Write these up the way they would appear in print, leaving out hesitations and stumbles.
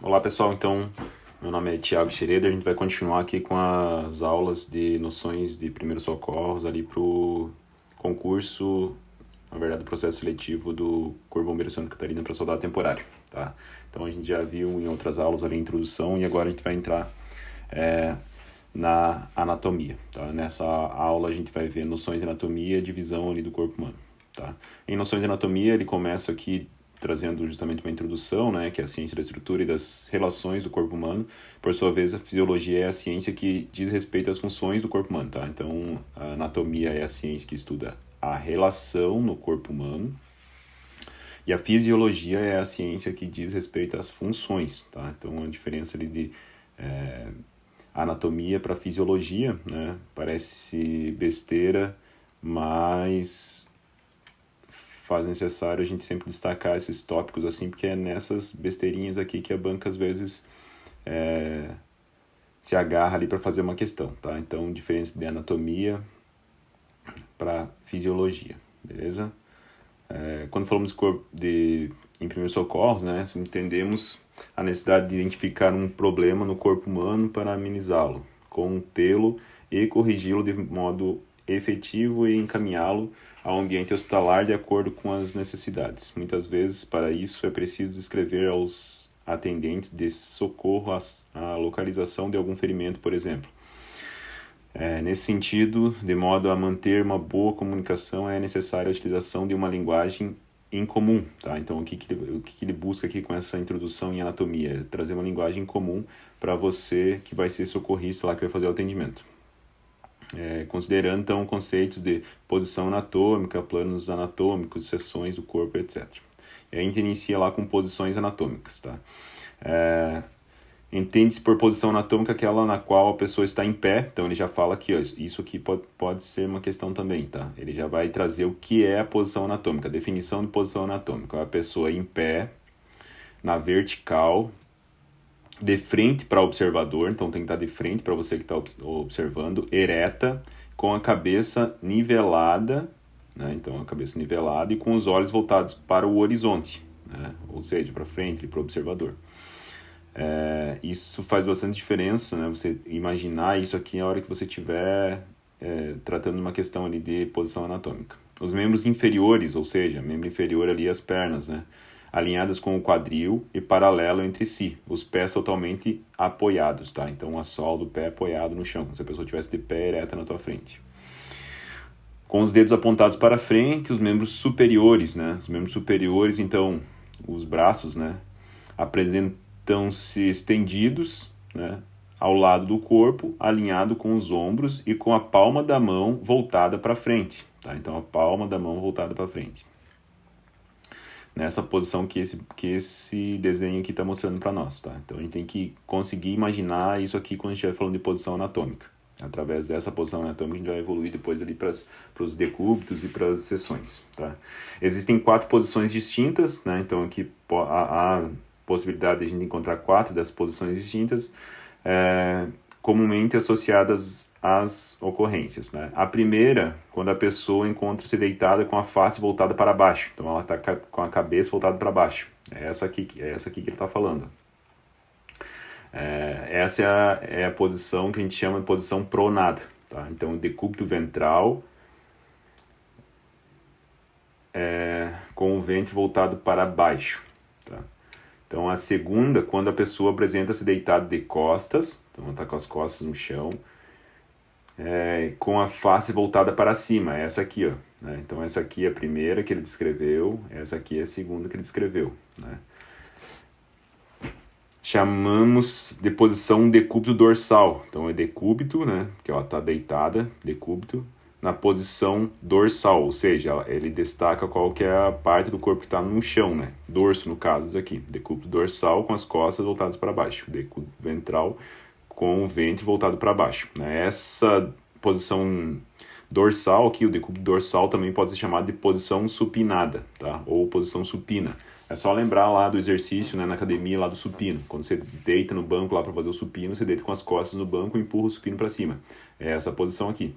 Olá pessoal, então meu nome é Thiago Schroeder, a gente vai continuar aqui com as aulas de noções de primeiros socorros ali para o concurso, na verdade o processo seletivo do Corpo Bombeiro Santa Catarina para soldado temporário, tá? Então a gente já viu em outras aulas ali a introdução e agora a gente vai entrar na anatomia, tá? Nessa aula a gente vai ver noções de anatomia e divisão ali do corpo humano, tá? Em noções de anatomia ele começa aqui trazendo justamente uma introdução, né, que é a ciência da estrutura e das relações do corpo humano. Por sua vez, a fisiologia é a ciência que diz respeito às funções do corpo humano, tá? Então, a anatomia é a ciência que estuda a relação no corpo humano e a fisiologia é a ciência que diz respeito às funções, tá? Então, a diferença ali de anatomia para fisiologia, né, parece besteira, mas faz necessário a gente sempre destacar esses tópicos assim, porque é nessas besteirinhas aqui que a banca às vezes se agarra ali para fazer uma questão, tá? Então, diferença de anatomia para fisiologia, beleza? Quando falamos em primeiros socorros, né, entendemos a necessidade de identificar um problema no corpo humano para amenizá-lo, contê-lo e corrigi-lo de modo efetivo e encaminhá-lo ao ambiente hospitalar de acordo com as necessidades. Muitas vezes, para isso, é preciso descrever aos atendentes de socorro a localização de algum ferimento, por exemplo. Nesse sentido, de modo a manter uma boa comunicação, é necessária a utilização de uma linguagem em comum, tá? Então, o que ele busca aqui com essa introdução em anatomia? É trazer uma linguagem comum para você que vai ser socorrista lá, que vai fazer o atendimento. Considerando, então, conceitos de posição anatômica, planos anatômicos, seções do corpo, etc. E a gente inicia lá com posições anatômicas, tá? Entende-se por posição anatômica aquela na qual a pessoa está em pé. Então ele já fala aqui, ó, isso aqui pode ser uma questão também, tá? Ele já vai trazer o que é a posição anatômica, a definição de posição anatômica. A pessoa em pé, na vertical, de frente para o observador, então tem que estar de frente para você que está observando, ereta, com a cabeça nivelada, né? Então a cabeça nivelada e com os olhos voltados para o horizonte, né? Ou seja, para frente, para o observador. Isso faz bastante diferença, né? Você imaginar isso aqui na hora que você estiver tratando uma questão ali de posição anatômica. Os membros inferiores, ou seja, membro inferior ali as pernas, né? Alinhadas com o quadril e paralelo entre si, os pés totalmente apoiados, tá? Então a sola do pé apoiado no chão, como se a pessoa estivesse de pé ereta na tua frente. Com os dedos apontados para frente, os membros superiores, né? Os membros superiores, então, os braços, né? Apresentam-se estendidos, né? Ao lado do corpo, alinhado com os ombros e com a palma da mão voltada para frente, tá? Então a palma da mão voltada para frente. Nessa posição que esse desenho aqui está mostrando para nós, tá? Então a gente tem que conseguir imaginar isso aqui quando a gente estiver falando de posição anatômica. Através dessa posição anatômica a gente vai evoluir depois ali para os decúbitos e para as seções, tá? Existem 4 posições distintas, né? Então aqui há possibilidade de a gente encontrar 4 dessas posições distintas, comumente associadas às ocorrências, né? A primeira, quando a pessoa encontra-se deitada com a face voltada para baixo, então ela está com a cabeça voltada para baixo, é essa aqui que ele está falando. Essa é a posição que a gente chama de posição pronada, tá? Então o decúbito ventral com o ventre voltado para baixo, tá? Então a segunda, quando a pessoa apresenta-se deitada de costas, então ela está com as costas no chão, com a face voltada para cima, essa aqui, ó, né? Então essa aqui é a primeira que ele descreveu, essa aqui é a segunda que ele descreveu, né? Chamamos de posição decúbito dorsal, então é decúbito, né? Que ela está deitada, decúbito, na posição dorsal, ou seja, ele destaca qual que é a parte do corpo que está no chão, né? Dorso, no caso, isso aqui, decúbito dorsal com as costas voltadas para baixo, decúbito ventral com o ventre voltado para baixo, né? Essa posição dorsal aqui, o decúbito dorsal também pode ser chamado de posição supinada, tá? Ou posição supina. É só lembrar lá do exercício, né, na academia lá do supino. Quando você deita no banco lá para fazer o supino, você deita com as costas no banco e empurra o supino para cima. É essa posição aqui.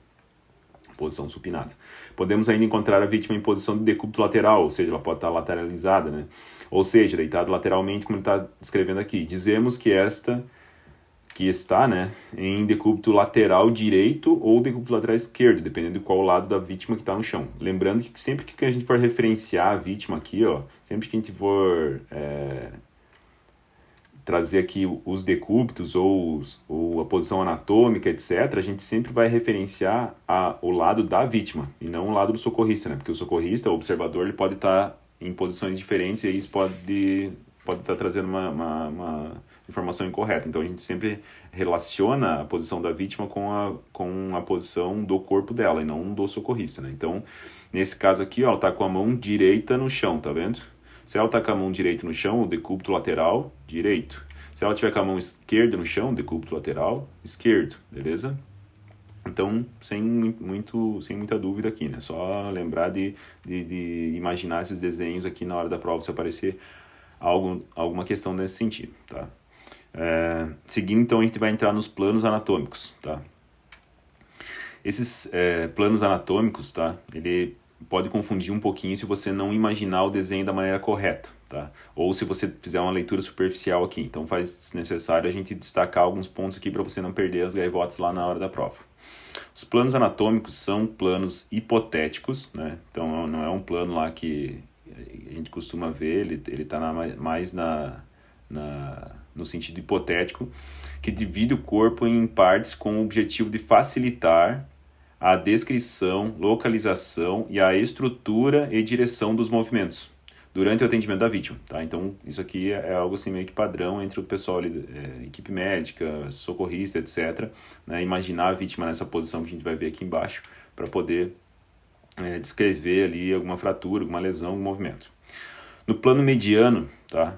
posição supinada. Podemos ainda encontrar a vítima em posição de decúbito lateral, ou seja, ela pode estar lateralizada, né? Ou seja, deitada lateralmente, como ele está descrevendo aqui. Dizemos que está, né, em decúbito lateral direito ou decúbito lateral esquerdo, dependendo de qual lado da vítima que está no chão. Lembrando que sempre que a gente for referenciar a vítima aqui, ó, sempre que a gente for trazer aqui os decúbitos ou a posição anatômica, etc., a gente sempre vai referenciar o lado da vítima e não o lado do socorrista, né? Porque o socorrista, o observador, ele pode estar em posições diferentes e aí isso pode estar trazendo uma informação incorreta. Então a gente sempre relaciona a posição da vítima com a posição do corpo dela e não do socorrista, né? Então, nesse caso aqui, ó, ela está com a mão direita no chão, tá vendo? Se ela está com a mão direita no chão, o decúbito lateral, direito. Se ela tiver com a mão esquerda no chão, decúbito lateral, esquerdo, beleza? Então, sem muita dúvida aqui, né? Só lembrar de imaginar esses desenhos aqui na hora da prova, se aparecer alguma questão nesse sentido, tá? Seguindo, então, a gente vai entrar nos planos anatômicos, tá? Esses planos anatômicos, tá? Ele pode confundir um pouquinho se você não imaginar o desenho da maneira correta, tá? Ou se você fizer uma leitura superficial aqui. Então, faz necessário a gente destacar alguns pontos aqui para você não perder as gaivotas lá na hora da prova. Os planos anatômicos são planos hipotéticos, né? Então, não é um plano lá que a gente costuma ver, ele está mais no sentido hipotético, que divide o corpo em partes com o objetivo de facilitar a descrição, localização e a estrutura e direção dos movimentos durante o atendimento da vítima, tá? Então, isso aqui é algo assim meio que padrão entre o pessoal ali, equipe médica, socorrista, etc., né? Imaginar a vítima nessa posição que a gente vai ver aqui embaixo para poder descrever ali alguma fratura, alguma lesão, algum movimento. No plano mediano, tá?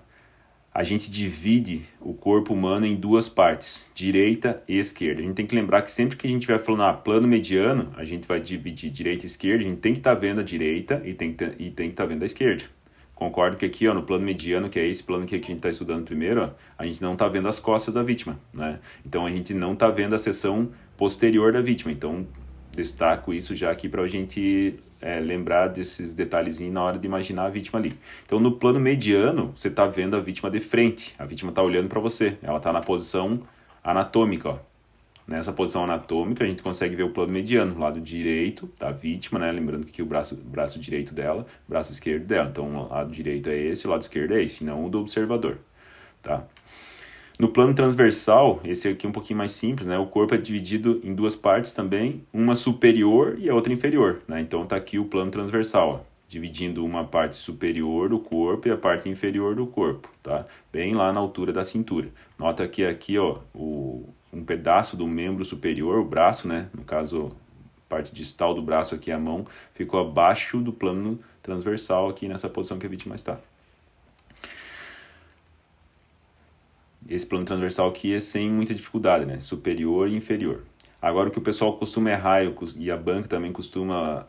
A gente divide o corpo humano em duas partes, direita e esquerda. A gente tem que lembrar que sempre que a gente estiver falando plano mediano, a gente vai dividir direita e esquerda, a gente tem que estar vendo a direita e tem que estar vendo a esquerda. Concordo que aqui, ó, no plano mediano, que é esse plano que a gente está estudando primeiro, ó, a gente não está vendo as costas da vítima, né? Então a gente não está vendo a seção posterior da vítima. Então destaco isso já aqui para a gente lembrar desses detalhezinhos na hora de imaginar a vítima ali. Então, no plano mediano, você está vendo a vítima de frente. A vítima está olhando para você. Ela está na posição anatômica, ó. Nessa posição anatômica, a gente consegue ver o plano mediano, lado direito da vítima, né? Lembrando que aqui o braço direito dela, braço esquerdo dela. Então, o lado direito é esse, o lado esquerdo é esse, não o do observador, tá? No plano transversal, esse aqui é um pouquinho mais simples, né? O corpo é dividido em duas partes também, uma superior e a outra inferior, né? Então tá aqui o plano transversal, ó, dividindo uma parte superior do corpo e a parte inferior do corpo, tá? Bem lá na altura da cintura. Nota que aqui, ó, um pedaço do membro superior, o braço, né? No caso, a parte distal do braço aqui, a mão, ficou abaixo do plano transversal aqui nessa posição que a vítima está. Esse plano transversal aqui é sem muita dificuldade, né? Superior e inferior. Agora, o que o pessoal costuma errar e a banca também costuma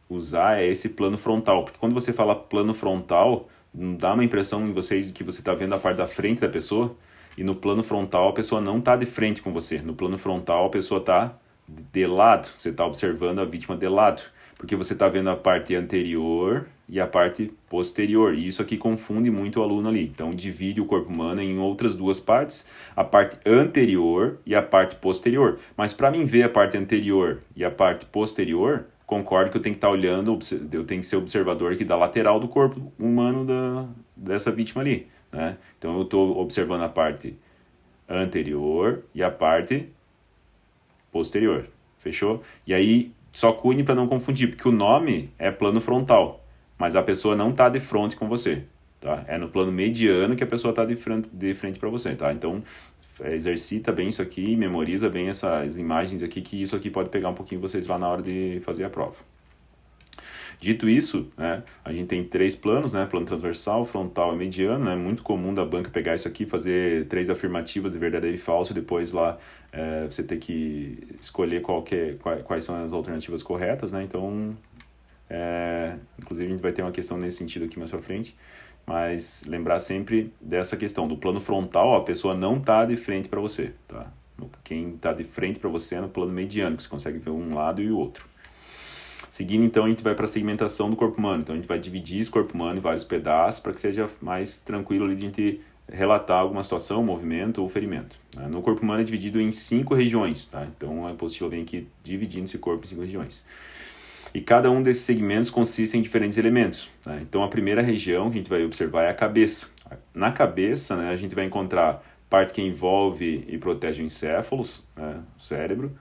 usar é esse plano frontal. Porque quando você fala plano frontal, não dá uma impressão em vocês de que você está vendo a parte da frente da pessoa. E no plano frontal, a pessoa não está de frente com você. No plano frontal, a pessoa está de lado. Você está observando a vítima de lado. Porque você está vendo a parte anterior e a parte posterior. E isso aqui confunde muito o aluno ali. Então, divide o corpo humano em outras duas partes, a parte anterior e a parte posterior. Mas para mim ver a parte anterior e a parte posterior, concordo que eu tenho que estar olhando, eu tenho que ser observador aqui da lateral do corpo humano dessa vítima ali, né? Então, eu estou observando a parte anterior e a parte posterior. Fechou? E aí, só cuide para não confundir, porque o nome é plano frontal, mas a pessoa não está de frente com você, tá? É no plano mediano que a pessoa está de frente para você, tá? Então, exercita bem isso aqui, memoriza bem essas imagens aqui, que isso aqui pode pegar um pouquinho vocês lá na hora de fazer a prova. Dito isso, né, a gente tem 3 planos, né, plano transversal, frontal e mediano, né, é muito comum da banca pegar isso aqui, fazer 3 afirmativas de verdadeiro e falso, depois lá você ter que escolher quais são as alternativas corretas, né, então, inclusive a gente vai ter uma questão nesse sentido aqui mais pra frente, mas lembrar sempre dessa questão, do plano frontal, a pessoa não está de frente para você, tá? Quem está de frente para você é no plano mediano, que você consegue ver um lado e o outro. Seguindo, então, a gente vai para a segmentação do corpo humano. Então, a gente vai dividir esse corpo humano em vários pedaços para que seja mais tranquilo ali de a gente relatar alguma situação, movimento ou ferimento. Né? No corpo humano é dividido em 5 regiões. Tá? Então, a apostila vem aqui dividindo esse corpo em 5 regiões. E cada um desses segmentos consiste em diferentes elementos. Tá? Então, a primeira região que a gente vai observar é a cabeça. Na cabeça, né, a gente vai encontrar parte que envolve e protege o encéfalo, né, o cérebro,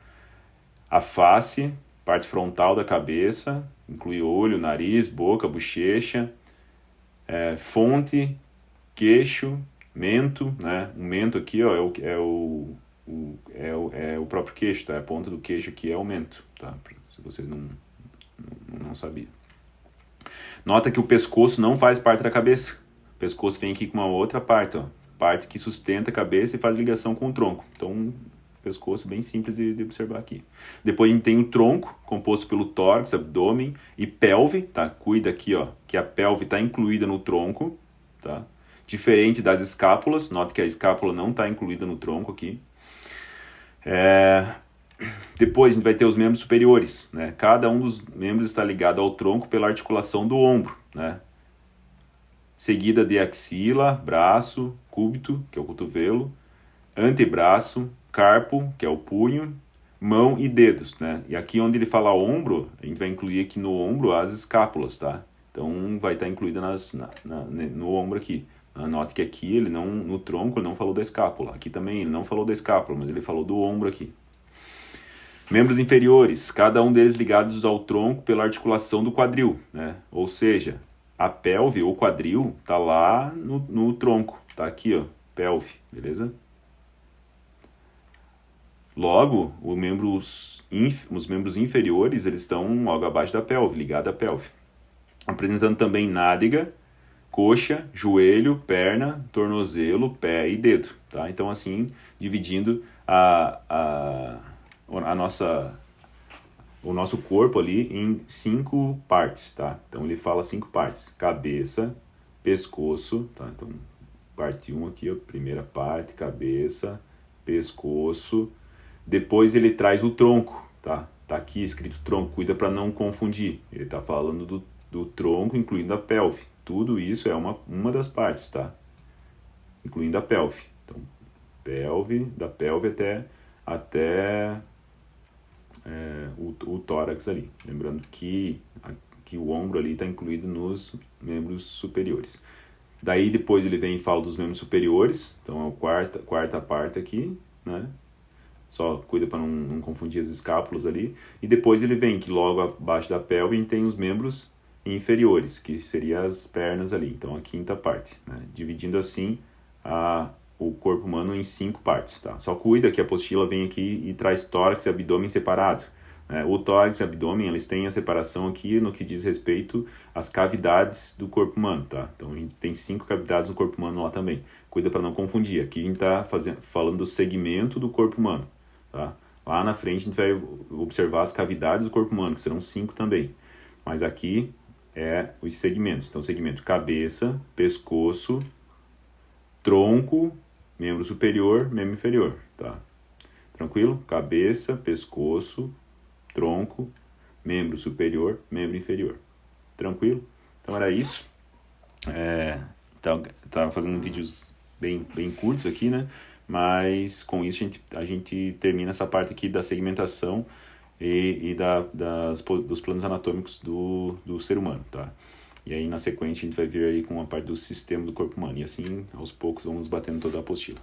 a face, parte frontal da cabeça, inclui olho, nariz, boca, bochecha, fonte, queixo, mento, né? O mento aqui, ó, é o próprio queixo, tá? A ponta do queixo aqui é o mento, tá? Se você não sabia. Nota que o pescoço não faz parte da cabeça. O pescoço vem aqui com uma outra parte, ó. Parte que sustenta a cabeça e faz ligação com o tronco. Então, pescoço bem simples de observar aqui. Depois a gente tem o tronco, composto pelo tórax, abdômen e pelve, tá? Cuida aqui, ó, que a pelve está incluída no tronco, tá? Diferente das escápulas, nota que a escápula não está incluída no tronco aqui. Depois a gente vai ter os membros superiores, né? Cada um dos membros está ligado ao tronco pela articulação do ombro, né? Seguida de axila, braço, cúbito, que é o cotovelo, antebraço, carpo, que é o punho, mão e dedos, né? E aqui onde ele fala ombro, a gente vai incluir aqui no ombro as escápulas, tá? Então vai estar incluída no ombro aqui. Note que aqui ele não, no tronco ele não falou da escápula. Aqui também ele não falou da escápula, mas ele falou do ombro aqui. Membros inferiores, cada um deles ligados ao tronco pela articulação do quadril, né? Ou seja, a pelve ou quadril tá lá no tronco, tá aqui, ó, pelve, beleza? Logo, os membros inferiores, eles estão logo abaixo da pelve, ligado à pelve. Apresentando também nádega, coxa, joelho, perna, tornozelo, pé e dedo, tá? Então, assim, dividindo o nosso corpo ali em 5 partes, tá? Então, ele fala 5 partes. Cabeça, pescoço, tá? Então, parte 1 aqui, ó, primeira parte, cabeça, pescoço. Depois ele traz o tronco, tá? Tá aqui escrito tronco, cuida para não confundir. Ele tá falando do tronco, incluindo a pelve. Tudo isso é uma das partes, tá? Incluindo a pelve. Então, da pelve até o tórax ali. Lembrando que o ombro ali está incluído nos membros superiores. Daí depois ele vem e fala dos membros superiores. Então, é a quarta parte aqui, né? Só cuida para não confundir as escápulas ali. E depois ele vem que logo abaixo da pelve a gente tem os membros inferiores, que seriam as pernas ali. Então, a quinta parte, né? Dividindo assim o corpo humano em 5 partes, tá? Só cuida que a apostila vem aqui e traz tórax e abdômen separado. Né? O tórax e o abdômen, eles têm a separação aqui no que diz respeito às cavidades do corpo humano, tá? Então, a gente tem 5 cavidades no corpo humano lá também. Cuida para não confundir. Aqui a gente está falando do segmento do corpo humano, tá? Lá na frente a gente vai observar as cavidades do corpo humano, que serão 5 também. Mas aqui os segmentos. Então, segmento cabeça, pescoço, tronco, membro superior, membro inferior, tá? Tranquilo? Cabeça, pescoço, tronco, membro superior, membro inferior. Tranquilo? Então, era isso. Tava fazendo vídeos bem curtos aqui, né? Mas, com isso, a gente termina essa parte aqui da segmentação e dos planos anatômicos do ser humano, tá? E aí, na sequência, a gente vai vir aí com a parte do sistema do corpo humano. E assim, aos poucos, vamos batendo toda a apostila.